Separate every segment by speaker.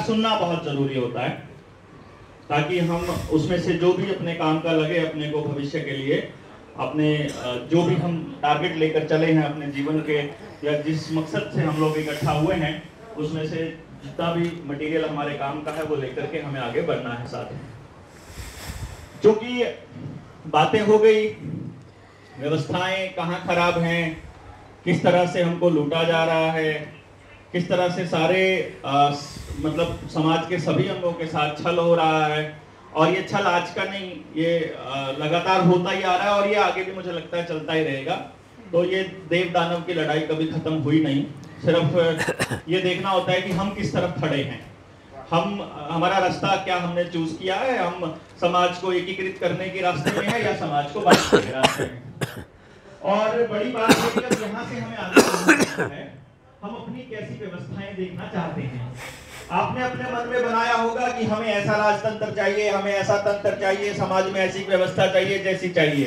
Speaker 1: सुनना बहुत जरूरी होता है, ताकि हम उसमें से जो भी अपने काम का लगे, अपने को भविष्य के लिए अपने जो भी हम टारगेट लेकर चले हैं अपने जीवन के, या जिस मकसद से हम लोग इकट्ठा हुए हैं, उसमें से जितना भी मटेरियल हमारे काम का है वो लेकर के हमें आगे बढ़ना है साथ में। क्योंकि बातें हो गई, व्यवस्थाएं कहाँ खराब हैं, किस तरह से हमको लूटा जा रहा है, किस तरह से सारे मतलब समाज के सभी अंगों के साथ छल हो रहा है। और ये छल आज का नहीं, ये लगातार होता ही आ रहा है और ये आगे भी मुझे लगता है चलता ही रहेगा। तो ये देव दानव की लड़ाई कभी खत्म हुई नहीं। सिर्फ ये देखना होता है कि हम किस तरफ खड़े हैं, हमारा रास्ता क्या हमने चूज किया है। हम समाज को एकीकृत करने के रास्ते में है या समाज को बांटने के रास्ते में। और बड़ी बात है कि अब यहाँ से हमें आगे बढ़ना है, हम अपनी कैसी व्यवस्थाएं देखना चाहते हैं। आपने अपने मन में बनाया होगा कि हमें ऐसा राजतंत्र चाहिए, हमें ऐसा तंत्र चाहिए, समाज में ऐसी व्यवस्था चाहिए जैसी चाहिए।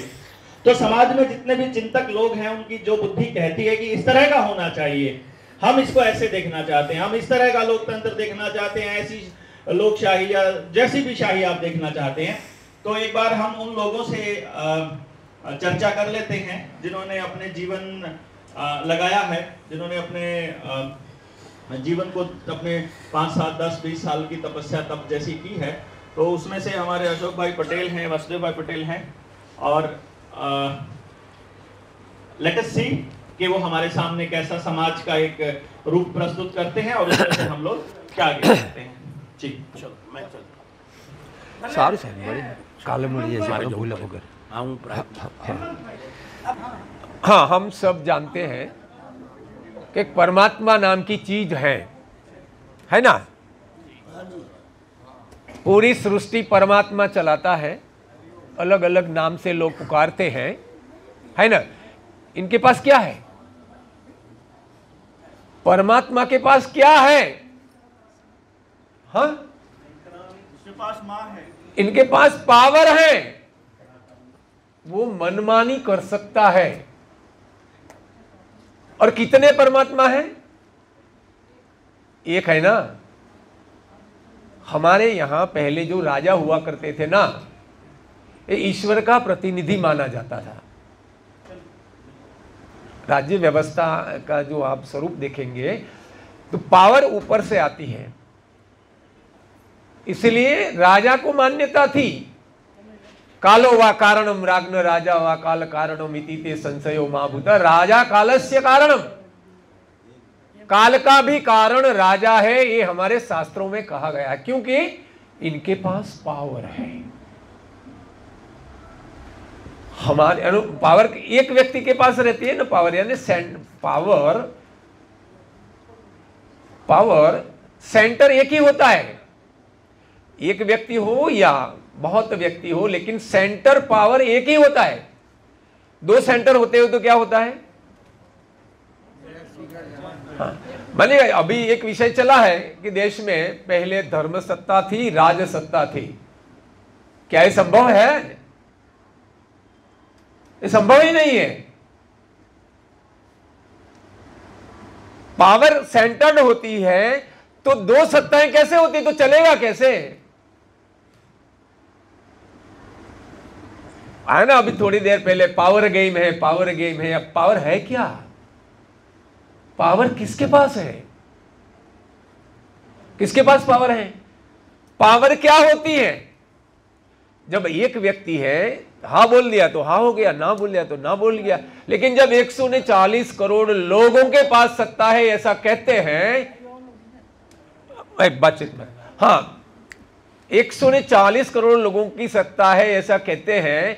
Speaker 1: तो समाज में जितने भी चिंतक लोग हैं उनकी जो बुद्धि कहती है कि इस तरह का होना चाहिए, हम इसको ऐसे देखना चाहते हैं, हम इस तरह का लोकतंत्र देखना चाहते हैं, ऐसी लोकशाही या जैसी भी शाही आप देखना चाहते हैं। तो एक बार हम उन लोगों से चर्चा कर लेते हैं जिन्होंने अपने जीवन लगाया है, जिन्होंने अपने जीवन को अपने 5, 7, 10, 20 साल की तपस्या तप जैसी की है। तो उसमें से हमारे अशोक भाई पटेल हैं, वासुदेव भाई पटेल हैं, और लेट अस सी कि वो हमारे सामने कैसा समाज का एक रूप प्रस्तुत करते हैं और उसमें से हम लोग क्या आगे करते हैं। जी चलो मैं चलता हूं।
Speaker 2: सारू साहब बड़ी काले मुड़ी जैसे भूल होकर। हाँ, हम सब जानते हैं कि परमात्मा नाम की चीज है ना। पूरी सृष्टि परमात्मा चलाता है, अलग अलग नाम से लोग पुकारते हैं, है ना। इनके पास क्या है? परमात्मा के पास क्या है? हाँ,
Speaker 1: उसके पास माँ है,
Speaker 2: इनके पास पावर है, वो मनमानी कर सकता है। और कितने परमात्मा है? एक है ना। हमारे यहां पहले जो राजा हुआ करते थे ना, ये ईश्वर का प्रतिनिधि माना जाता था। राज्य व्यवस्था का जो आप स्वरूप देखेंगे तो पावर ऊपर से आती है, इसलिए राजा को मान्यता थी। कालो वा कारणम राग्न राजा वा काल कारणम इति ते संशयो महाभूत। राजा कालस्य कारणम, काल का भी कारण राजा है, ये हमारे शास्त्रों में कहा गया है, क्योंकि इनके पास पावर है। हमारे पावर एक व्यक्ति के पास रहती है ना पावर, यानी पावर सेंटर एक ही होता है। एक व्यक्ति हो या बहुत व्यक्ति हो, लेकिन सेंटर पावर एक ही होता है। दो सेंटर होते हो तो क्या होता है? हाँ, मानिए अभी एक विषय चला है कि देश में पहले धर्म सत्ता थी, राज सत्ता थी। क्या ये संभव है? ये संभव ही नहीं है। पावर सेंटर्ड होती है तो दो सत्ताएं कैसे होती, तो चलेगा कैसे? है ना, अभी थोड़ी देर पहले पावर गेम है, पावर गेम है। अब पावर है क्या? पावर किसके पास है? किसके पास पावर है? पावर क्या होती है? जब एक व्यक्ति है, हाँ बोल दिया तो हाँ हो गया, ना बोल दिया तो ना बोल गया। लेकिन जब 140 करोड़ लोगों के पास सत्ता है ऐसा कहते हैं, एक बातचीत में, हाँ 140 करोड़ लोगों की सत्ता है ऐसा कहते हैं,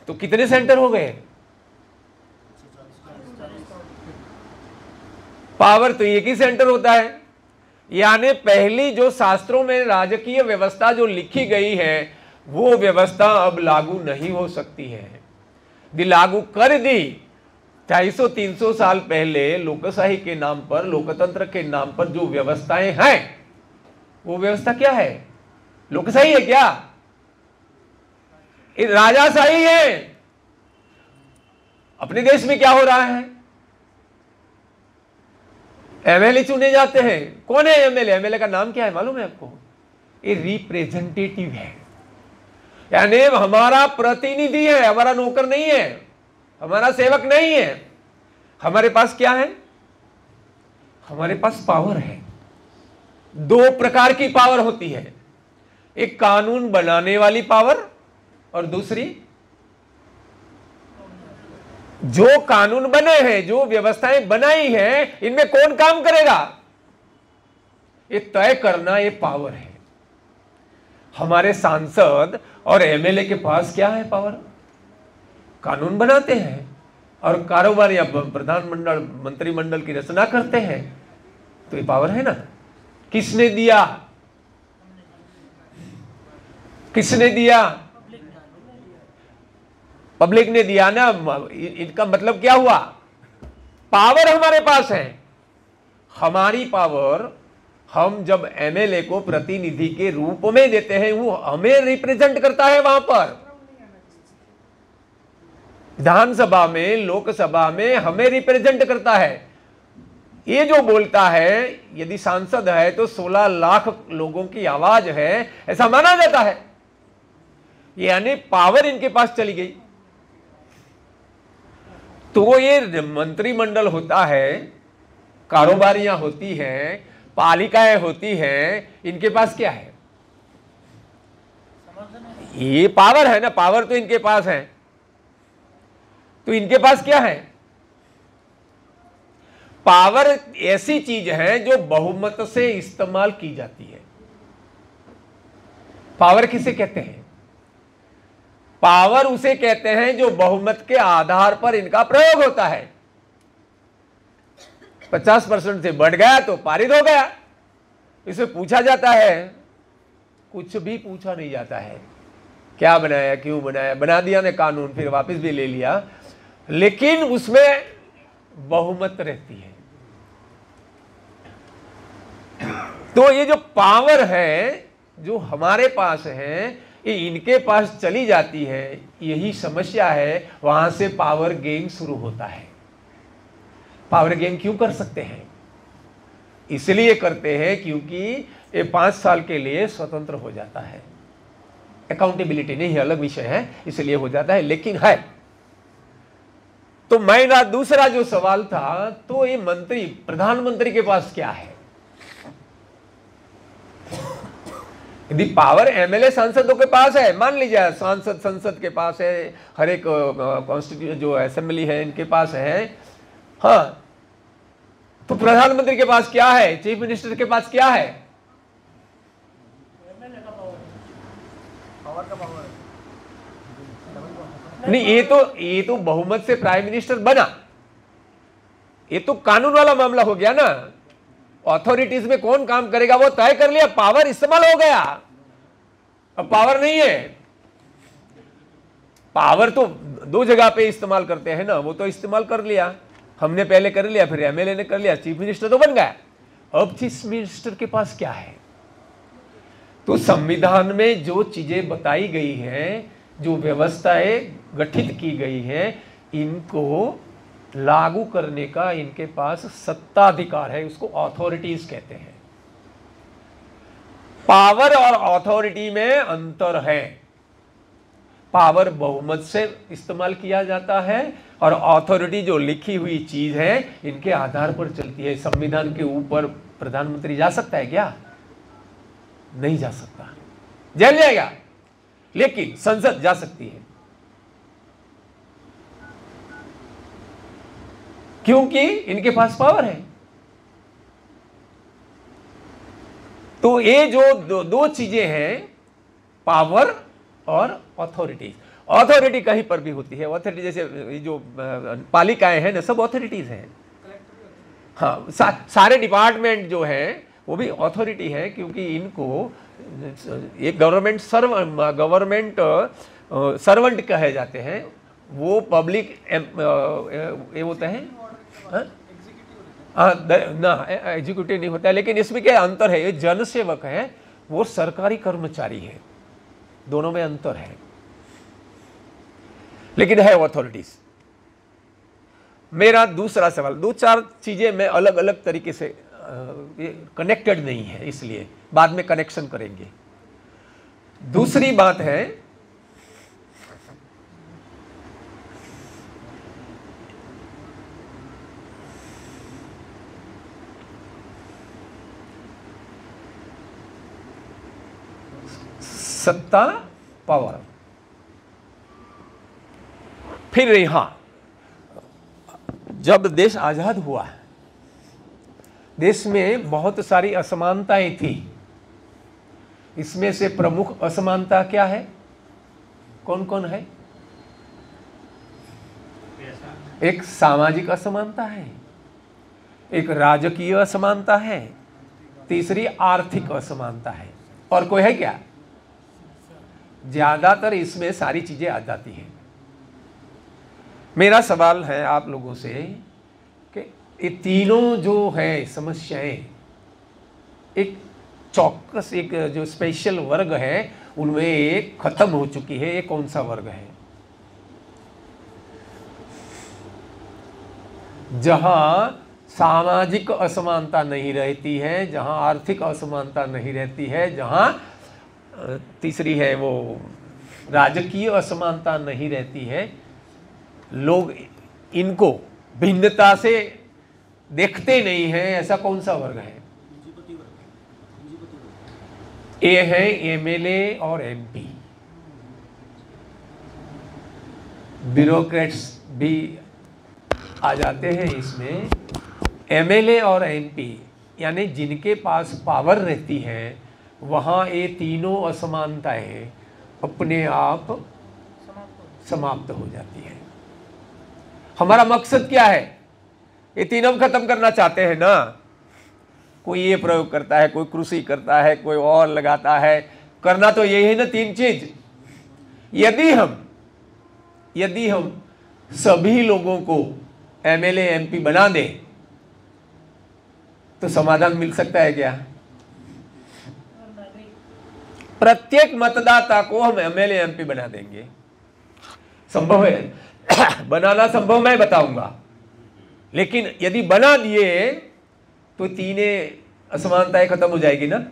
Speaker 2: तो कितने सेंटर हो गए? पावर तो एक ही सेंटर होता है। यानी पहली जो शास्त्रों में राजकीय व्यवस्था जो लिखी गई है वो व्यवस्था अब लागू नहीं हो सकती है। यदि लागू कर दी, 250-300 साल पहले लोकशाही के नाम पर, लोकतंत्र के नाम पर जो व्यवस्थाएं हैं, वो व्यवस्था क्या है? लोकशाही है क्या? राजाशाही है। अपने देश में क्या हो रहा है? एमएलए चुने जाते हैं। कौन है एमएलए? एमएलए का नाम क्या है मालूम है आपको? ये रिप्रेजेंटेटिव है, यानी हमारा प्रतिनिधि है, हमारा नौकर नहीं है, हमारा सेवक नहीं है। हमारे पास क्या है? हमारे पास पावर है। दो प्रकार की पावर होती है, एक कानून बनाने वाली पावर और दूसरी जो कानून बने हैं, जो व्यवस्थाएं बनाई हैं, इनमें कौन काम करेगा ये तय करना ये पावर है। हमारे सांसद और एमएलए के पास क्या है पावर? कानून बनाते हैं और कारोबार या प्रधानमंडल मंत्रिमंडल की रचना करते हैं, तो ये पावर है ना। किसने दिया? किसने दिया? पब्लिक ने दिया ना। इनका मतलब क्या हुआ? पावर हमारे पास है। हमारी पावर हम जब एमएलए को प्रतिनिधि के रूप में देते हैं, वो हमें रिप्रेजेंट करता है वहां पर विधानसभा में, लोकसभा में हमें रिप्रेजेंट करता है। ये जो बोलता है, यदि सांसद है तो 16 लाख लोगों की आवाज है, ऐसा माना जाता है। यानी पावर इनके पास चली गई। तो ये मंत्रिमंडल होता है, कारोबारियां होती हैं, पालिकाएं होती हैं, इनके पास क्या है? ये पावर है ना, पावर तो इनके पास है। तो इनके पास क्या है? पावर ऐसी चीज है जो बहुमत से इस्तेमाल की जाती है। पावर किसे कहते हैं? पावर उसे कहते हैं जो बहुमत के आधार पर इनका प्रयोग होता है। 50% से बढ़ गया तो पारित हो गया। इसे पूछा जाता है? कुछ भी पूछा नहीं जाता है। क्या बनाया, क्यों बनाया, बना दिया ने कानून, फिर वापस भी ले लिया, लेकिन उसमें बहुमत रहती है। तो ये जो पावर है जो हमारे पास है, ये इनके पास चली जाती है। यही समस्या है, वहां से पावर गेम शुरू होता है। पावर गेम क्यों कर सकते हैं? इसलिए करते हैं क्योंकि ये 5 साल के लिए स्वतंत्र हो जाता है। अकाउंटेबिलिटी नहीं, अलग विषय है, इसलिए हो जाता है, लेकिन है। तो मेरा दूसरा जो सवाल था, तो ये मंत्री, प्रधानमंत्री के पास क्या है? यदि पावर एमएलए सांसदों के पास है, मान लीजिए सांसद संसद के पास है, हर एक कॉन्स्टिट्यूशन जो असेंबली है इनके पास है, हाँ, तो प्रधानमंत्री के पास क्या है? चीफ मिनिस्टर के पास क्या है? नहीं, ये तो बहुमत से प्राइम मिनिस्टर बना, ये तो कानून वाला मामला हो गया ना। अथॉरिटीज में कौन काम करेगा वो तय कर लिया, पावर इस्तेमाल हो गया। अब पावर नहीं है। पावर तो 2 जगह पे इस्तेमाल करते हैं ना, वो तो इस्तेमाल कर लिया, हमने पहले कर लिया, फिर एमएलए ने कर लिया, चीफ मिनिस्टर तो बन गया। अब चीफ मिनिस्टर के पास क्या है? तो संविधान में जो चीजें बताई गई हैं, जो व्यवस्थाएं गठित की गई हैं, इनको लागू करने का इनके पास सत्ताधिकार है। उसको अथॉरिटीज कहते हैं। पावर और अथॉरिटी में अंतर है। पावर बहुमत से इस्तेमाल किया जाता है और अथॉरिटी जो लिखी हुई चीज है, इनके आधार पर चलती है। संविधान के ऊपर प्रधानमंत्री जा सकता है क्या? नहीं जा सकता, जेल जाएगा। लेकिन संसद जा सकती है, क्योंकि इनके पास पावर है। तो ये जो दो चीजें हैं, पावर और अथॉरिटी। अथॉरिटी कहीं पर भी होती है। अथॉरिटी जैसे जो पालिकाएं हैं ना, सब अथॉरिटीज हैं। हाँ, सारे डिपार्टमेंट जो हैं वो भी अथॉरिटी है, क्योंकि इनको एक गवर्नमेंट सर्वेंट कहे जाते हैं। वो पब्लिक ये होता है ना, एग्जीक्यूटिव नहीं होता है। लेकिन इसमें क्या अंतर है? ये जनसेवक है, वो सरकारी कर्मचारी है, दोनों में अंतर है, लेकिन है अथॉरिटीज। मेरा दूसरा सवाल, दो चार चीजें मैं अलग अलग तरीके से कनेक्टेड नहीं है, इसलिए बाद में कनेक्शन करेंगे। दूसरी बात है, सत्ता, पावर। फिर यहां जब देश आजाद हुआ, देश में बहुत सारी असमानताएं थी। इसमें से प्रमुख असमानता क्या है? कौन कौन है? एक सामाजिक असमानता है, एक राजकीय असमानता है, तीसरी आर्थिक असमानता है, और कोई है क्या? ज्यादातर इसमें सारी चीजें आ जाती हैं। मेरा सवाल है आप लोगों से कि ये तीनों जो है समस्याएं, एक चौकस एक जो स्पेशल वर्ग है उनमें एक खत्म हो चुकी है, ये कौन सा वर्ग है? जहां सामाजिक असमानता नहीं रहती है, जहां आर्थिक असमानता नहीं रहती है, जहां तीसरी है वो राजकीय असमानता नहीं रहती है, लोग इनको भिन्नता से देखते नहीं हैं, ऐसा कौन सा वर्ग है? ये है एमएलए और एमपी। ब्यूरोक्रेट्स भी आ जाते हैं इसमें। एमएलए और एमपी यानी जिनके पास पावर रहती है, वहाँ ये तीनों असमानताएं अपने आप समाप्त हो जाती है। हमारा मकसद क्या है? ये तीनों खत्म करना चाहते हैं ना। कोई ये प्रयोग करता है, कोई कृषि करता है, कोई और लगाता है, करना तो यही है ना, तीन चीज। यदि हम सभी लोगों को एमएलए एमपी बना दें तो समाधान मिल सकता है क्या? प्रत्येक मतदाता को हम एमएलए एमपी बना देंगे, संभव है? बनाना संभव मैं बताऊंगा, लेकिन यदि बना दिए तो तीनों असमानताएं खत्म हो जाएगी ना।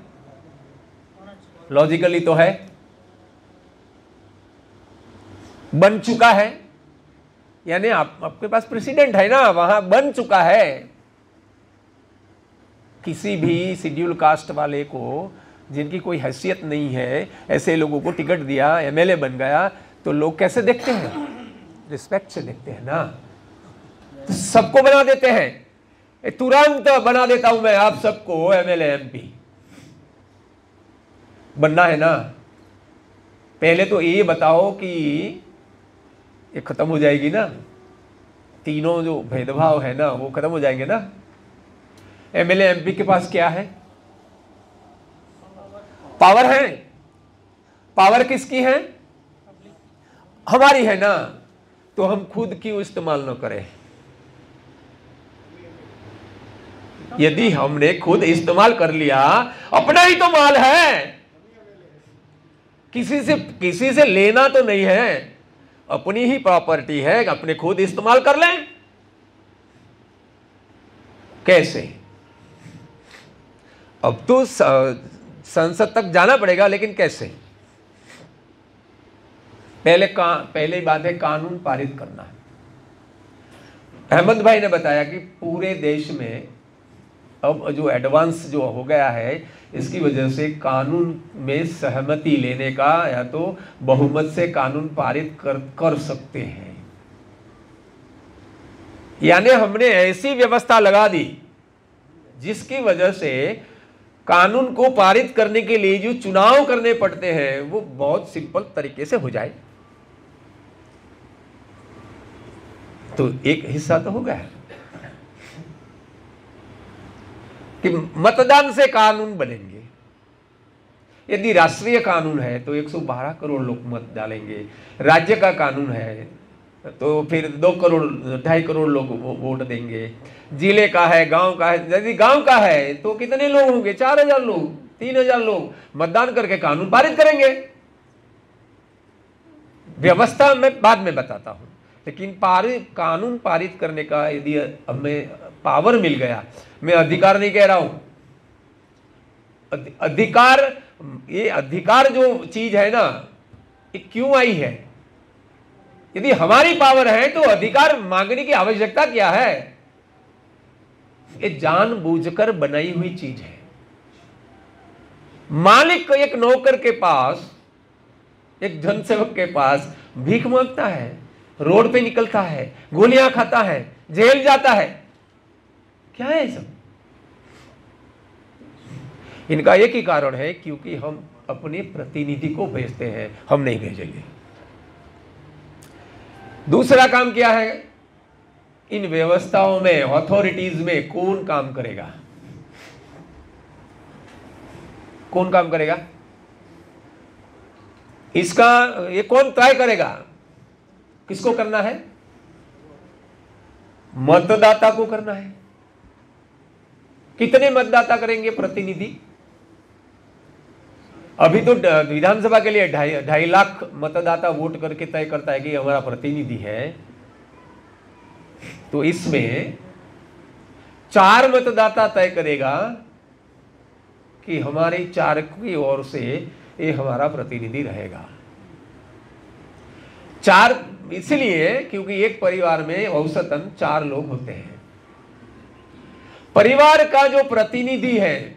Speaker 2: लॉजिकली तो है, बन चुका है, यानी आपके पास प्रेसिडेंट है ना, वहां बन चुका है। किसी भी शेड्यूल कास्ट वाले को, जिनकी कोई हैसियत नहीं है, ऐसे लोगों को टिकट दिया, एमएलए बन गया, तो लोग कैसे देखते हैं? रिस्पेक्ट से देखते हैं ना। तो सबको बना देते हैं, तुरंत बना देता हूं मैं आप सबको एमएलए एमपी बनना है ना। पहले तो ये बताओ कि ये खत्म हो जाएगी ना, तीनों जो भेदभाव है ना वो खत्म हो जाएंगे ना। एमएलए एमपी के पास क्या है? पावर है। पावर किसकी है? हमारी है ना। तो हम खुद क्यों इस्तेमाल न करें? यदि हमने खुद इस्तेमाल कर लिया, अपना ही तो माल है, किसी से लेना तो नहीं है, अपनी ही प्रॉपर्टी है, अपने खुद इस्तेमाल कर लें। कैसे? अब तो संसद तक जाना पड़ेगा, लेकिन कैसे? पहले बात है कानून पारित करना है। अहमद भाई ने बताया कि पूरे देश में अब जो एडवांस जो हो गया है, इसकी वजह से कानून में सहमति लेने का या तो बहुमत से कानून पारित कर सकते हैं। यानी हमने ऐसी व्यवस्था लगा दी जिसकी वजह से कानून को पारित करने के लिए जो चुनाव करने पड़ते हैं वो बहुत सिंपल तरीके से हो जाए। तो एक हिस्सा तो हो गया कि मतदान से कानून बनेंगे। यदि राष्ट्रीय कानून है तो 112 करोड़ लोग मत डालेंगे, राज्य का कानून है तो फिर 2 करोड़ 2.5 करोड़ लोग वोट देंगे, जिले का है, गांव का है, यदि गांव का है तो कितने लोग होंगे? 4000 लोग, 3000 लोग मतदान करके कानून पारित करेंगे। व्यवस्था मैं बाद में बताता हूं, लेकिन कानून पारित करने का यदि हमें पावर मिल गया, मैं अधिकार नहीं कह रहा हूं, अधिकार, ये अधिकार जो चीज है ना, ये क्यों आई है? यदि हमारी पावर है तो अधिकार मांगने की आवश्यकता क्या है? ये जानबूझकर बनाई हुई चीज है। मालिक एक नौकर के पास, एक जनसेवक के पास भीख मांगता है, रोड पे निकलता है, गोलियां खाता है, जेल जाता है, क्या है सब? इनका एक ही कारण है, क्योंकि हम अपने प्रतिनिधि को भेजते हैं, हम नहीं भेजेंगे। दूसरा काम क्या है? इन व्यवस्थाओं में, अथॉरिटीज में कौन काम करेगा? कौन काम करेगा? इसका ये कौन तय करेगा? किसको करना है? मतदाता को करना है। कितने मतदाता करेंगे प्रतिनिधि? अभी तो विधानसभा के लिए 2.5 लाख मतदाता वोट करके तय करता है कि हमारा प्रतिनिधि है। तो इसमें 4 मतदाता तय करेगा कि हमारी 4 की ओर से ये हमारा प्रतिनिधि रहेगा। 4 इसलिए क्योंकि एक परिवार में औसतन 4 लोग होते हैं। परिवार का जो प्रतिनिधि है,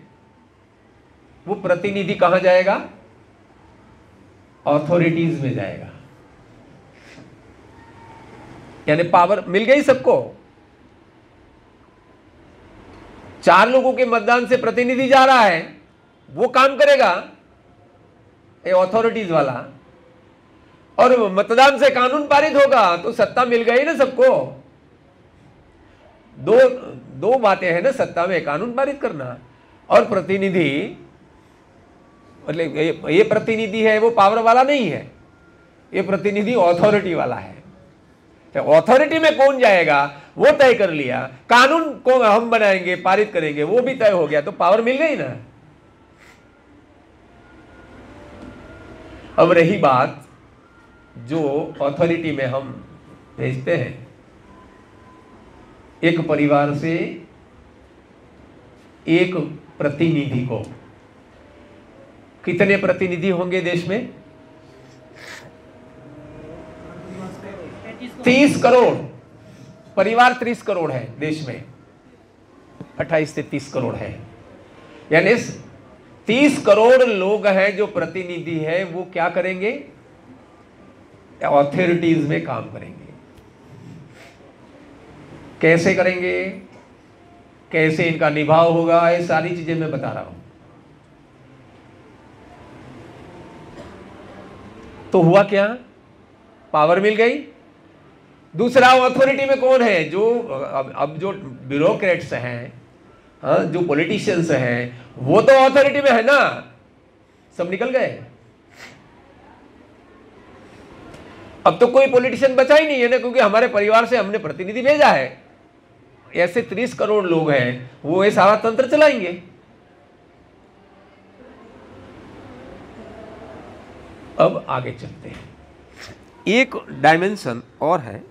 Speaker 2: वो प्रतिनिधि कहां जाएगा? अथॉरिटीज में जाएगा। यानी पावर मिल गई सबको। 4 लोगों के मतदान से प्रतिनिधि जा रहा है, वो काम करेगा, ये अथॉरिटीज वाला। और मतदान से कानून पारित होगा तो सत्ता मिल गई ना सबको। दो बातें हैं ना सत्ता में, कानून पारित करना और प्रतिनिधि। मतलब ये प्रतिनिधि है, वो पावर वाला नहीं है, ये प्रतिनिधि अथॉरिटी वाला है। तो अथॉरिटी में कौन जाएगा वो तय कर लिया, कानून को हम बनाएंगे, पारित करेंगे, वो भी तय हो गया, तो पावर मिल गई ना। अब रही बात जो अथॉरिटी में हम भेजते हैं, एक परिवार से एक प्रतिनिधि को। कितने प्रतिनिधि होंगे देश में? 30 करोड़। परिवार 30 करोड़ है देश में, 28 से 30 करोड़ है। यानी 30 करोड़ लोग हैं जो प्रतिनिधि है, वो क्या करेंगे? अथॉरिटीज में काम करेंगे। कैसे करेंगे, कैसे इनका निभाव होगा, ये सारी चीजें मैं बता रहा हूं। तो हुआ क्या? पावर मिल गई। दूसरा, अथॉरिटी में कौन है? जो अब जो ब्यूरोक्रेट्स हैं, जो पॉलिटिशियंस हैं, वो तो अथॉरिटी में है ना, सब निकल गए। अब तो कोई पॉलिटिशियन बचा ही नहीं है ना, क्योंकि हमारे परिवार से हमने प्रतिनिधि भेजा है। ऐसे 30 करोड़ लोग हैं, वो ये सारा तंत्र चलाएंगे। अब आगे चलते हैं। एक डायमेंशन और है,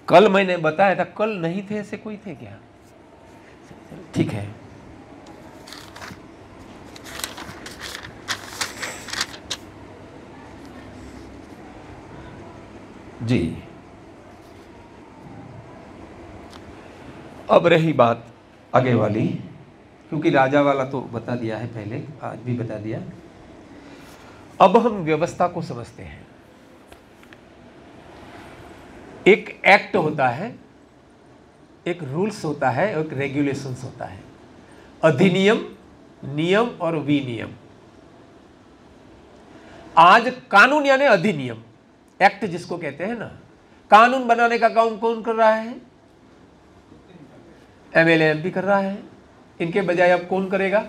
Speaker 2: कल मैंने बताया था, कल नहीं थे ऐसे कोई थे क्या? ठीक है। जी, अब रही बात आगे वाली, क्योंकि राजा वाला तो बता दिया है पहले, आज भी बता दिया। अब हम व्यवस्था को समझते हैं। एक एक्ट होता है, एक रूल्स होता है, एक रेगुलेशंस होता है। अधिनियम, नियम और विनियम। आज कानून यानी अधिनियम, एक्ट जिसको कहते हैं ना, कानून बनाने का काम कौन कर रहा है? एमएलए एमपी कर रहा है। इनके बजाय अब कौन करेगा?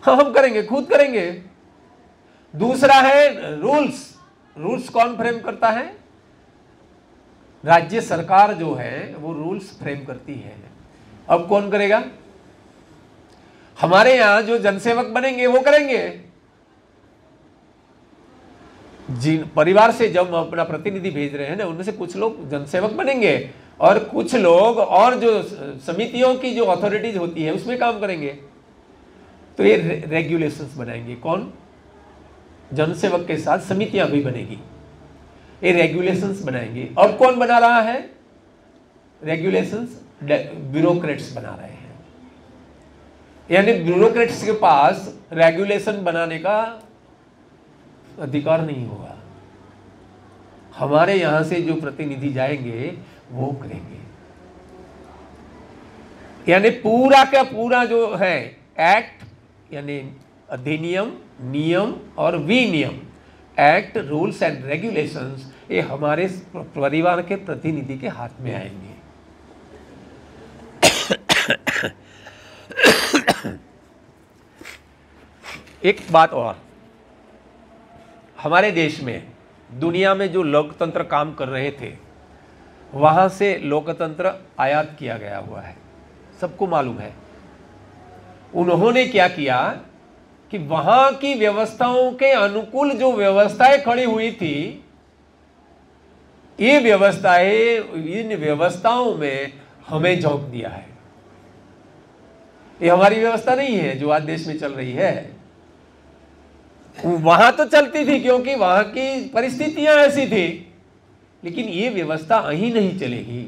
Speaker 2: हाँ, हम करेंगे, खुद करेंगे। दूसरा है रूल्स। रूल्स कौन फ्रेम करता है? राज्य सरकार जो है वो रूल्स फ्रेम करती है। अब कौन करेगा? हमारे यहां जो जनसेवक बनेंगे वो करेंगे। जिन परिवार से जब हम अपना प्रतिनिधि भेज रहे हैं ना, उनमें से कुछ लोग जनसेवक बनेंगे और कुछ लोग और जो समितियों की जो अथॉरिटीज होती है उसमें काम करेंगे। तो ये रेगुलेशंस बनाएंगे। कौन? जनसेवक के साथ समितियां भी बनेगी, ये रेगुलेशंस बनाएंगे। और कौन बना रहा है रेगुलेशंस? ब्यूरोक्रेट्स बना रहे हैं। यानी ब्यूरोक्रेट्स के पास रेगुलेशन बनाने का अधिकार नहीं होगा। हमारे यहां से जो प्रतिनिधि जाएंगे वो करेंगे। यानी पूरा का पूरा जो है एक्ट, यानी अधिनियम, नियम और विनियम, एक्ट, रूल्स एंड रेगुलेशंस, ये हमारे परिवार के प्रतिनिधि के हाथ में आएंगे। एक बात और, हमारे देश में, दुनिया में जो लोकतंत्र काम कर रहे थे, वहां से लोकतंत्र आयात किया गया हुआ है, सबको मालूम है। उन्होंने क्या किया कि वहां की व्यवस्थाओं के अनुकूल जो व्यवस्थाएं खड़ी हुई थी, ये व्यवस्थाएं, इन व्यवस्थाओं में हमें झोंक दिया है। ये हमारी व्यवस्था नहीं है जो आज देश में चल रही है। वहां तो चलती थी क्योंकि वहां की परिस्थितियां ऐसी थी, लेकिन ये व्यवस्था अहीं नहीं चलेगी।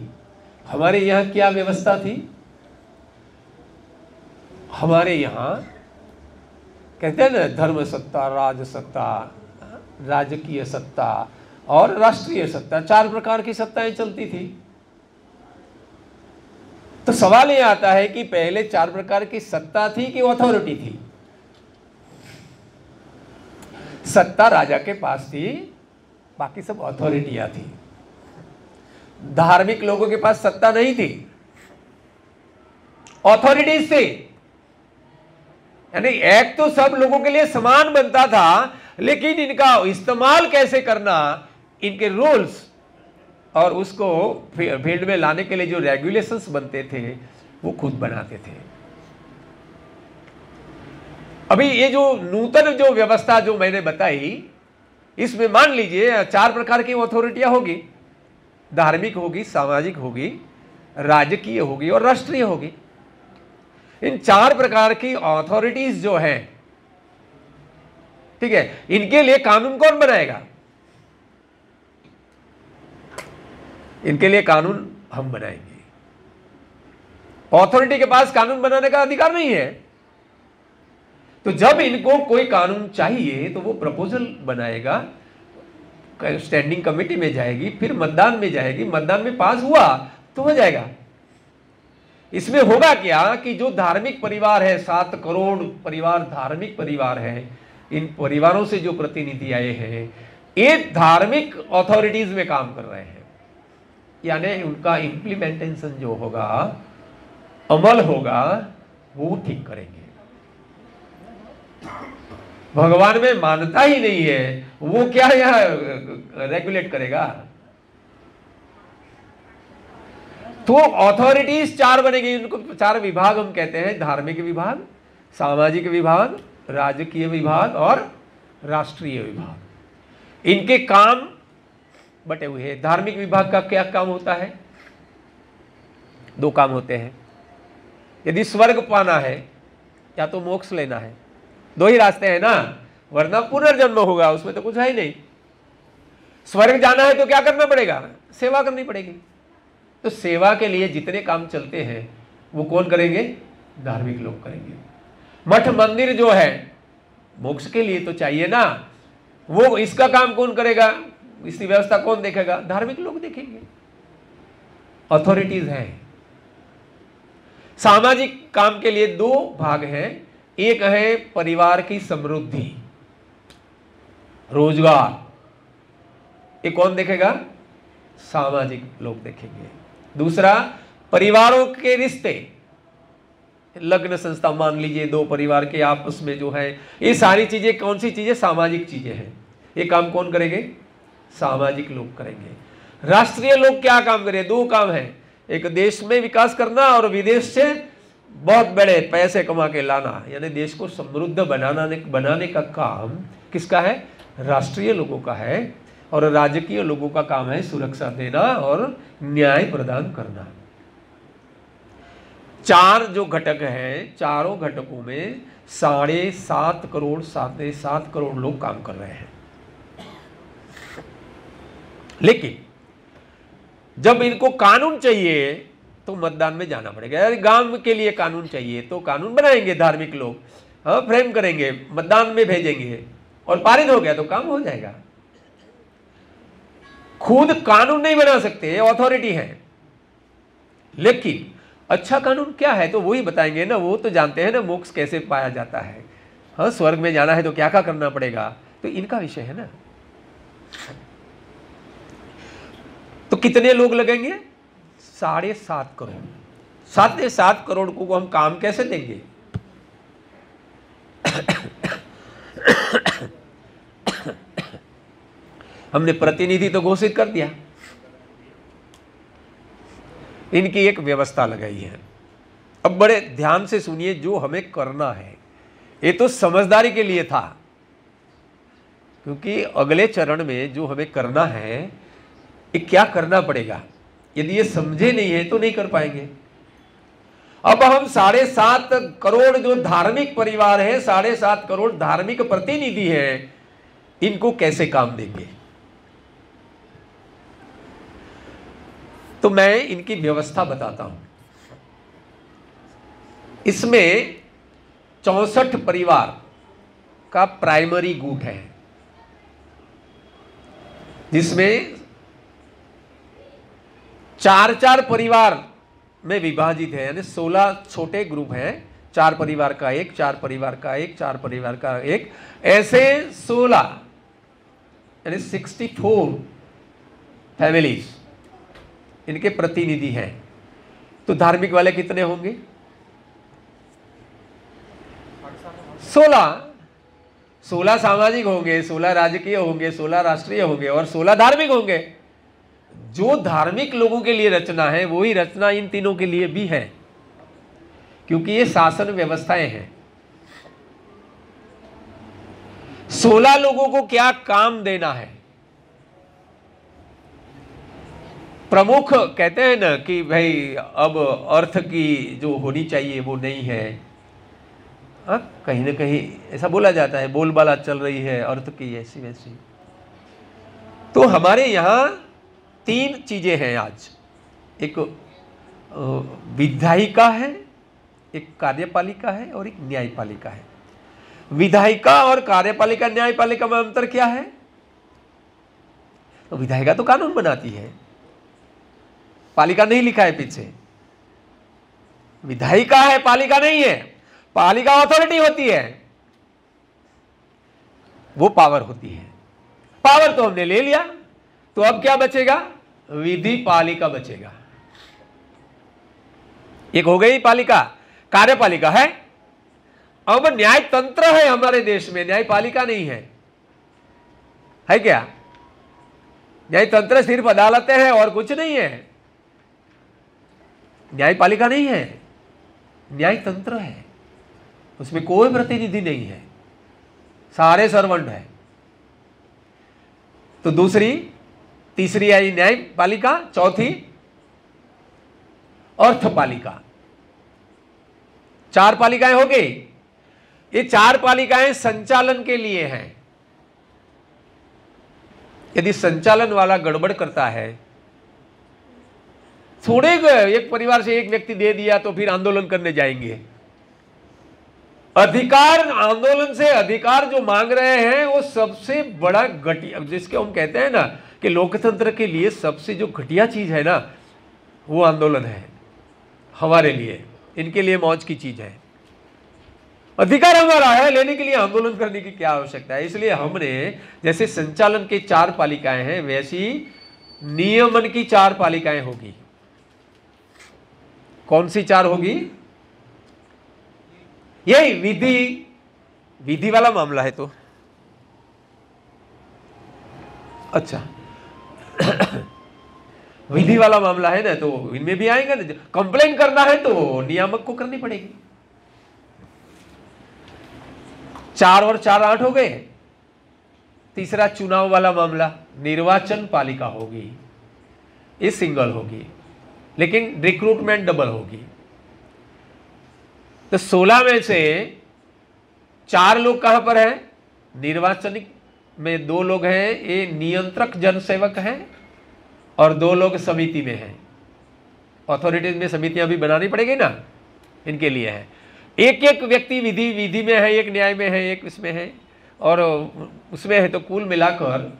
Speaker 2: हमारे यहां क्या व्यवस्था थी? हमारे यहां कहते हैं ना, धर्म सत्ता, राज सत्ता, राजकीय सत्ता और राष्ट्रीय सत्ता, 4 प्रकार की सत्ताएं चलती थी। तो सवाल यह आता है कि पहले 4 प्रकार की सत्ता थी कि अथॉरिटी थी? सत्ता राजा के पास थी, बाकी सब अथॉरिटियां थी। धार्मिक लोगों के पास सत्ता नहीं थी, अथॉरिटीज थी। यानी एक्ट तो सब लोगों के लिए समान बनता था, लेकिन इनका इस्तेमाल कैसे करना, इनके रूल्स और उसको फील्ड में लाने के लिए जो रेगुलेशंस बनते थे वो खुद बनाते थे। अभी ये जो नूतन जो व्यवस्था जो मैंने बताई, इसमें मान लीजिए 4 प्रकार की अथॉरिटियां होगी, धार्मिक होगी, सामाजिक होगी, राजकीय होगी और राष्ट्रीय होगी। इन 4 प्रकार की अथॉरिटीज जो हैं, ठीक है, इनके लिए कानून कौन बनाएगा? इनके लिए कानून हम बनाएंगे। अथॉरिटी के पास कानून बनाने का अधिकार नहीं है। तो जब इनको कोई कानून चाहिए तो वो प्रपोजल बनाएगा, स्टैंडिंग कमेटी में जाएगी, फिर मतदान में जाएगी, मतदान में पास हुआ तो हो जाएगा। इसमें होगा क्या कि जो धार्मिक परिवार है, 7 करोड़ परिवार धार्मिक परिवार है, इन परिवारों से जो प्रतिनिधि आए हैं, ये धार्मिक अथॉरिटीज में काम कर रहे हैं। यानी उनका इंप्लीमेंटेशन जो होगा, अमल होगा, वो ठीक करेंगे। भगवान में मानता ही नहीं है, वो क्या यह रेगुलेट करेगा? तो अथॉरिटीज 4 बनेगी, इनको 4 विभाग हम कहते हैं, धार्मिक विभाग, सामाजिक विभाग, राजकीय विभाग और राष्ट्रीय विभाग। इनके काम बटे हुए हैं। धार्मिक विभाग का क्या काम होता है? 2 काम होते हैं। यदि स्वर्ग पाना है या तो मोक्ष लेना है, 2 ही रास्ते हैं ना, वरना पुनर्जन्म होगा, उसमें तो कुछ है ही नहीं। स्वर्ग जाना है तो क्या करना पड़ेगा? सेवा करनी पड़ेगी। तो सेवा के लिए जितने काम चलते हैं वो कौन करेंगे? धार्मिक लोग करेंगे। मठ मंदिर जो है मोक्ष के लिए तो चाहिए ना, वो इसका काम कौन करेगा? इसकी व्यवस्था कौन देखेगा? धार्मिक लोग देखेंगे, अथॉरिटीज हैं। सामाजिक काम के लिए 2 भाग हैं। एक है परिवार की समृद्धि, रोजगार, ये कौन देखेगा? सामाजिक लोग देखेंगे। दूसरा परिवारों के रिश्ते, लग्न संस्था मान लीजिए, 2 परिवार के आपस में जो है, ये सारी चीजें कौन सी चीजें? सामाजिक चीजें हैं। ये काम कौन करेंगे? सामाजिक लोग करेंगे। राष्ट्रीय लोग क्या काम करेंगे? 2 काम है। एक देश में विकास करना और विदेश से बहुत बड़े पैसे कमा के लाना, यानी देश को समृद्ध बनाने का काम किसका है? राष्ट्रीय लोगों का है। और राजकीय लोगों का काम है सुरक्षा देना और न्याय प्रदान करना। 4 जो घटक हैं, चारों घटकों में 7.5 करोड़ लोग काम कर रहे हैं। लेकिन जब इनको कानून चाहिए तो मतदान में जाना पड़ेगा। यार गांव के लिए कानून चाहिए तो कानून बनाएंगे धार्मिक लोग, हाँ, फ्रेम करेंगे, मतदान में भेजेंगे और पारित हो गया तो काम हो जाएगा। खुद कानून नहीं बना सकते, अथॉरिटी है। लेकिन अच्छा कानून क्या है तो वही बताएंगे ना, वो तो जानते हैं ना मोक्ष कैसे पाया जाता है, हाँ, स्वर्ग में जाना है तो क्या क्या करना पड़ेगा, तो इनका विषय है ना। तो कितने लोग लगेंगे? 7.5 करोड़। 7.5 करोड़ को हम काम कैसे देंगे? हमने प्रतिनिधि तो घोषित कर दिया, इनकी एक व्यवस्था लगाई है। अब बड़े ध्यान से सुनिए, जो हमें करना है ये तो समझदारी के लिए था, क्योंकि अगले चरण में जो हमें करना है ये क्या करना पड़ेगा, यदि ये समझे नहीं है तो नहीं कर पाएंगे। अब हम 7.5 करोड़ जो धार्मिक परिवार है, 7.5 करोड़ धार्मिक प्रतिनिधि हैं, इनको कैसे काम देंगे? तो मैं इनकी व्यवस्था बताता हूं। इसमें 64 परिवार का प्राइमरी गुट है, जिसमें 4 परिवार में विभाजित है, यानी 16 छोटे ग्रुप हैं। 4 परिवार का एक, 4 परिवार का एक, 4 परिवार का एक, ऐसे 16 यानी 64 फैमिलीज इनके प्रतिनिधि हैं। तो धार्मिक वाले कितने होंगे? 16 सामाजिक होंगे, 16 राजकीय होंगे, 16 राष्ट्रीय होंगे और 16 धार्मिक होंगे। जो धार्मिक लोगों के लिए रचना है वही रचना इन तीनों के लिए भी है, क्योंकि ये शासन व्यवस्थाएं हैं। 16 लोगों को क्या काम देना है? प्रमुख कहते हैं ना कि भाई अब अर्थ की जो होनी चाहिए वो नहीं है, हाँ, कहीं ना कहीं ऐसा बोला जाता है, बोलबाला चल रही है अर्थ की ऐसी वैसी। तो हमारे यहाँ 3 चीजें हैं आज, एक विधायिका है, एक कार्यपालिका है और एक न्यायपालिका है। विधायिका और कार्यपालिका न्यायपालिका में अंतर क्या है? तो विधायिका तो कानून बनाती है, पालिका नहीं लिखा है पीछे, विधायिका है, पालिका नहीं है। पालिका अथॉरिटी होती है, वो पावर होती है। पावर तो हमने ले लिया, तो अब क्या बचेगा? विधि पालिका बचेगा। एक हो गई पालिका, कार्यपालिका है। अब न्याय तंत्र है हमारे देश में, न्यायपालिका नहीं है क्या? न्याय तंत्र सिर्फ अदालतें हैं और कुछ नहीं है, न्यायपालिका नहीं है, न्याय तंत्र है, उसमें कोई प्रतिनिधि नहीं है, सारे सर्वेंट है। तो तीसरी आई न्यायपालिका, चौथी अर्थपालिका। 4 पालिकाएं हो गई। ये 4 पालिकाएं संचालन के लिए हैं। यदि संचालन वाला गड़बड़ करता है, थोड़े एक परिवार से एक व्यक्ति दे दिया तो फिर आंदोलन करने जाएंगे। अधिकार, आंदोलन से अधिकार जो मांग रहे हैं वो सबसे बड़ा घटिया, जिसके हम कहते हैं ना कि लोकतंत्र के लिए सबसे जो घटिया चीज है ना वो आंदोलन है हमारे लिए। इनके लिए मौज की चीज है। अधिकार हमारा है, लेने के लिए आंदोलन करने की क्या आवश्यकता है? इसलिए हमने जैसे संचालन के 4 पालिकाएं हैं, वैसी नियमन की 4 पालिकाएं होगी। कौन सी 4 होगी? यही विधि वाला मामला है। तो अच्छा विधि वाला मामला है ना, तो इनमें भी आएगा ना। कंप्लेन करना है तो नियामक को करनी पड़ेगी। 4 और 4 8 हो गए। तीसरा चुनाव वाला मामला, निर्वाचन पालिका होगी, ये सिंगल होगी, लेकिन रिक्रूटमेंट डबल होगी। तो 16 में से 4 लोग कहां पर हैं? निर्वाचनिक में 2 लोग हैं, ये नियंत्रक जनसेवक हैं, और 2 लोग समिति में हैं। अथॉरिटीज में समितियां भी बनानी पड़ेगी ना, इनके लिए है। एक एक व्यक्ति विधि में है, एक न्याय में है, एक इसमें है और उसमें है। तो कुल मिलाकर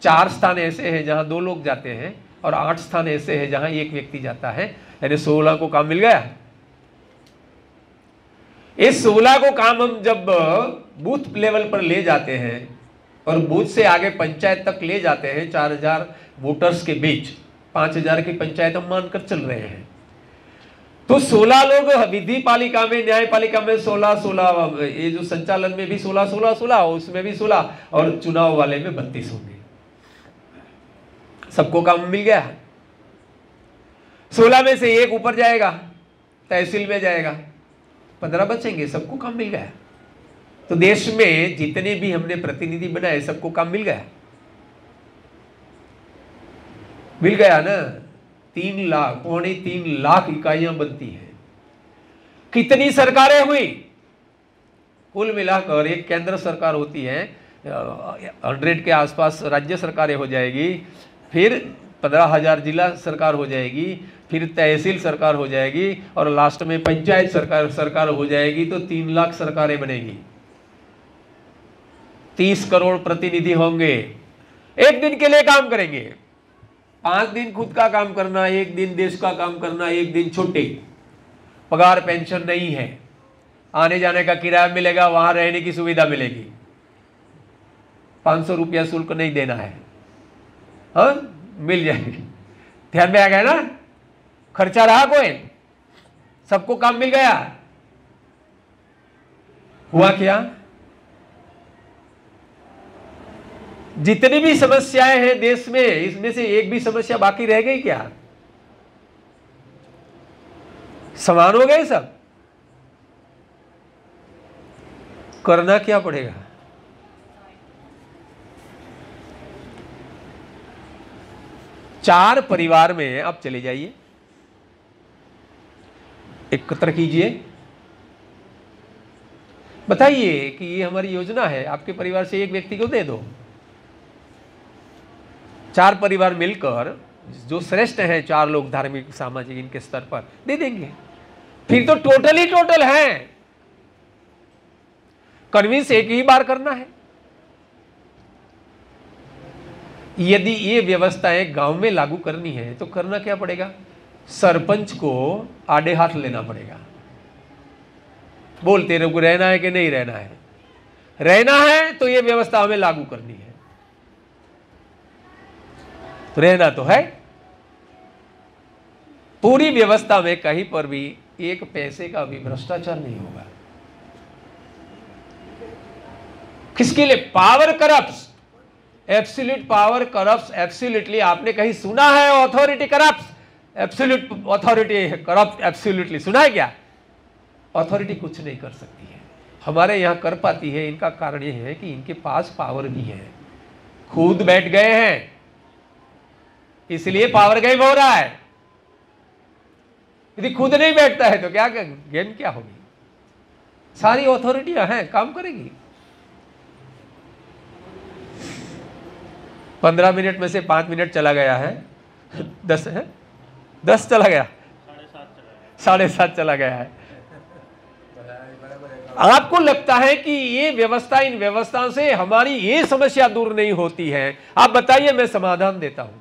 Speaker 2: 4 स्थान ऐसे हैं जहां 2 लोग जाते हैं, और 8 स्थान ऐसे हैं जहां एक व्यक्ति जाता है। यानी 16 को काम मिल गया। इस 16 को काम हम जब बूथ लेवल पर ले जाते हैं और बूथ से आगे पंचायत तक ले जाते हैं, 4000 वोटर्स के बीच 5000 की पंचायत हम मानकर चल रहे हैं, तो 16 लोग विधि पालिका में, न्याय पालिका में 16, ये जो संचालन में भी 16, उसमें भी 16, और चुनाव वाले में 32 होंगे। सबको काम मिल गया। 16 में से 1 ऊपर जाएगा, तहसील में जाएगा, 15 बचेंगे, सबको काम मिल गया। तो देश में जितने भी हमने प्रतिनिधि बनाए सबको काम मिल गया। मिल गया ना। 3 लाख, 3.25 लाख इकाइयां बनती हैं। कितनी सरकारें हुई? कुल मिलाकर एक केंद्र सरकार होती है, 100 के आसपास राज्य सरकारें हो जाएगी, फिर 15,000 जिला सरकार हो जाएगी, फिर तहसील सरकार हो जाएगी, और लास्ट में पंचायत सरकार हो जाएगी। तो 3 लाख सरकारें बनेगी। 30 करोड़ प्रतिनिधि होंगे। एक दिन के लिए काम करेंगे। 5 दिन खुद का काम करना, 1 दिन देश का काम करना, 1 दिन छुट्टी। पगार पेंशन नहीं है, आने जाने का किराया मिलेगा, वहां रहने की सुविधा मिलेगी। 500 रुपया शुल्क नहीं देना है, हाँ मिल जाएगी। ध्यान में आ गया ना। खर्चा रहा कोई? सबको काम मिल गया। हुआ क्या? जितनी भी समस्याएं हैं देश में, इसमें से एक भी समस्या बाकी रह गई क्या? समान हो गए सब। करना क्या पड़ेगा? चार परिवार में आप चले जाइए, एकत्र कीजिए, बताइए कि ये हमारी योजना है, आपके परिवार से एक व्यक्ति को दे दो। 4 परिवार मिलकर जो श्रेष्ठ हैं, 4 लोग धार्मिक सामाजिक इनके स्तर पर दे देंगे। फिर तो टोटल है। कन्विंस एक ही बार करना है। यदि ये व्यवस्थाएं गांव में लागू करनी है तो करना क्या पड़ेगा? सरपंच को आड़े हाथ लेना पड़ेगा। बोल तेरे को रहना है कि नहीं रहना है? रहना है तो ये व्यवस्था हमें लागू करनी है। तो रहना तो है। पूरी व्यवस्था में कहीं पर भी एक पैसे का भी भ्रष्टाचार नहीं होगा। किसके लिए? Power corrupts, absolute power corrupts absolutely. आपने कहीं सुना है authority corrupts? Absolute authority corrupt absolutely सुना है क्या? अथॉरिटी कुछ नहीं कर सकती है। हमारे यहां कर पाती है, इनका कारण यह है कि इनके पास पावर भी है, खुद बैठ गए हैं, इसलिए पावर गेम हो रहा है। यदि खुद नहीं बैठता है तो क्या गेम क्या होगी? सारी अथॉरिटियां हैं, काम करेगी। 15 मिनट में से 5 मिनट चला गया है, 10 है, 10 चला गया, 7:30 चला गया है। आपको लगता है कि ये व्यवस्था, इन व्यवस्थाओं से हमारी ये समस्या दूर नहीं होती है? आप बताइए, मैं समाधान देता हूं,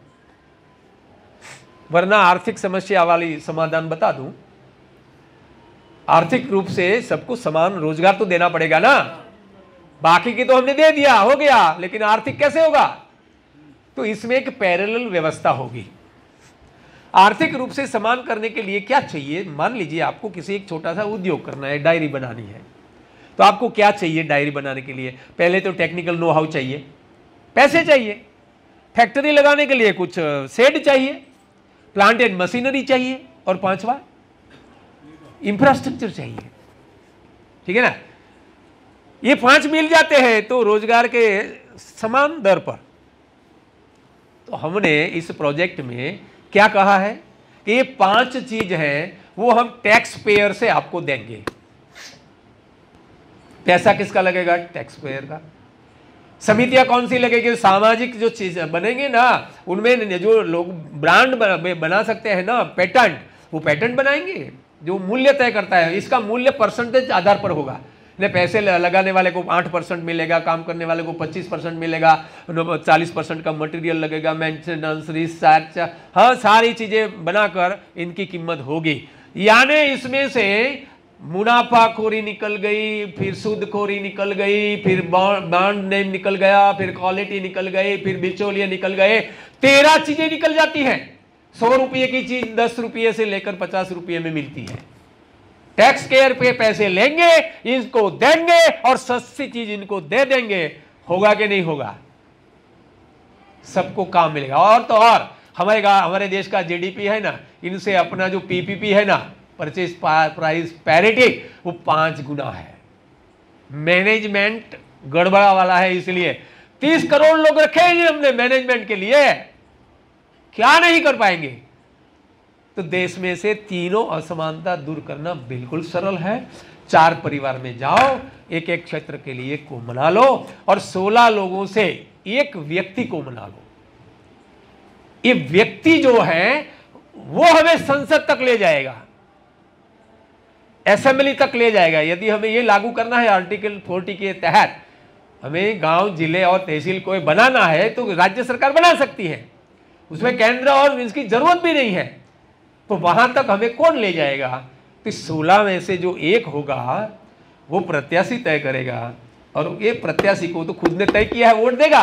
Speaker 2: वरना आर्थिक समस्या वाली समाधान बता दूं। आर्थिक रूप से सबको समान रोजगार तो देना पड़ेगा ना। बाकी की तो हमने दे दिया, हो गया, लेकिन आर्थिक कैसे होगा? तो इसमें एक पैरेलल व्यवस्था होगी। आर्थिक रूप से समान करने के लिए क्या चाहिए? मान लीजिए आपको किसी एक छोटा सा उद्योग करना है, डायरी बनानी है, तो आपको क्या चाहिए डायरी बनाने के लिए? पहले तो टेक्निकल नो हाउ चाहिए, पैसे चाहिए, फैक्ट्री लगाने के लिए कुछ शेड चाहिए, प्लांट एंड मशीनरी चाहिए, और पांचवा इंफ्रास्ट्रक्चर चाहिए। ठीक है ना, ये 5 मिल जाते हैं तो रोजगार के समान दर पर। तो हमने इस प्रोजेक्ट में क्या कहा है कि ये 5 चीज हैं वो हम टैक्स पेयर से आपको देंगे। पैसा किसका लगेगा? टैक्स पेयर का। समितियां कौन सी लगेगी? सामाजिक जो चीज बनेंगे ना, उनमें जो लोग ब्रांड बना सकते हैं ना, पेटेंट, वो पेटेंट बनाएंगे जो मूल्य तय करता है। इसका मूल्य परसेंटेज आधार पर होगा। पैसे लगाने वाले को 8% मिलेगा, काम करने वाले को 25% मिलेगा, 40% का मटेरियल लगेगा, मेंटेनेंस, रिसर्च, हाँ सारी चीजें बनाकर इनकी कीमत होगी। यानी इसमें से मुनाफाखोरी निकल गई, फिर सूदखोरी निकल गई, फिर ब्रांड नेम निकल गया, फिर क्वालिटी निकल गई, फिर बिचौलिए निकल गए, 13 चीजें निकल जाती हैं। 100 रुपये की चीज 10 रुपये से लेकर 50 रुपये में मिलती है। टैक्स केयर पे पैसे लेंगे, इनको देंगे और सस्ती चीज इनको दे देंगे। होगा कि नहीं होगा? सबको काम मिलेगा। और तो और हमारे देश का जीडीपी है ना, इनसे अपना जो पीपीपी है ना, परचेज प्राइस पैरिटी, वो 5 गुना है। मैनेजमेंट गड़बड़ा वाला है, इसलिए 30 करोड़ लोग रखे हैं हमने मैनेजमेंट के लिए, क्या नहीं कर पाएंगे? तो देश में से तीनों असमानता दूर करना बिल्कुल सरल है। 4 परिवार में जाओ, एक एक क्षेत्र के लिए को मना लो, और 16 लोगों से एक व्यक्ति को मना लो। ये व्यक्ति जो है वो हमें संसद तक ले जाएगा, असेंबली तक ले जाएगा। यदि हमें ये लागू करना है आर्टिकल 40 के तहत, हमें गांव, जिले और तहसील को बनाना है, तो राज्य सरकार बना सकती है, उसमें केंद्र और इसकी जरूरत भी नहीं है। तो वहां तक हमें कौन ले जाएगा? तो 16 में से जो एक होगा वो प्रत्याशी तय करेगा, और ये प्रत्याशी को तो खुद ने तय किया है, वोट देगा,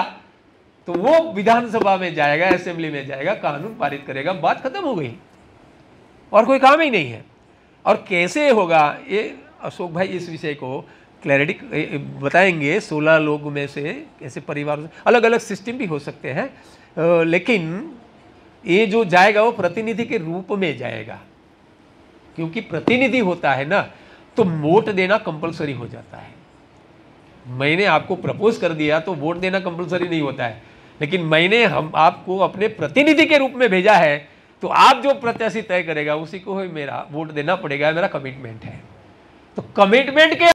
Speaker 2: तो वो विधानसभा में जाएगा, असेंबली में जाएगा, कानून पारित करेगा, बात खत्म हो गई, और कोई काम ही नहीं है। और कैसे होगा ये अशोक भाई इस विषय को क्लैरिटी बताएंगे। 16 लोग में से कैसे परिवार, अलग अलग सिस्टम भी हो सकते हैं, लेकिन ये जो जाएगा वो प्रतिनिधि के रूप में जाएगा, क्योंकि प्रतिनिधि होता है ना, तो वोट देना कंपलसरी हो जाता है। मैंने आपको प्रपोज कर दिया तो वोट देना कंपलसरी नहीं होता है, लेकिन मैंने हम आपको अपने प्रतिनिधि के रूप में भेजा है, तो आप जो प्रत्याशी तय करेगा उसी को ही मेरा वोट देना पड़ेगा, मेरा कमिटमेंट है। तो कमिटमेंट के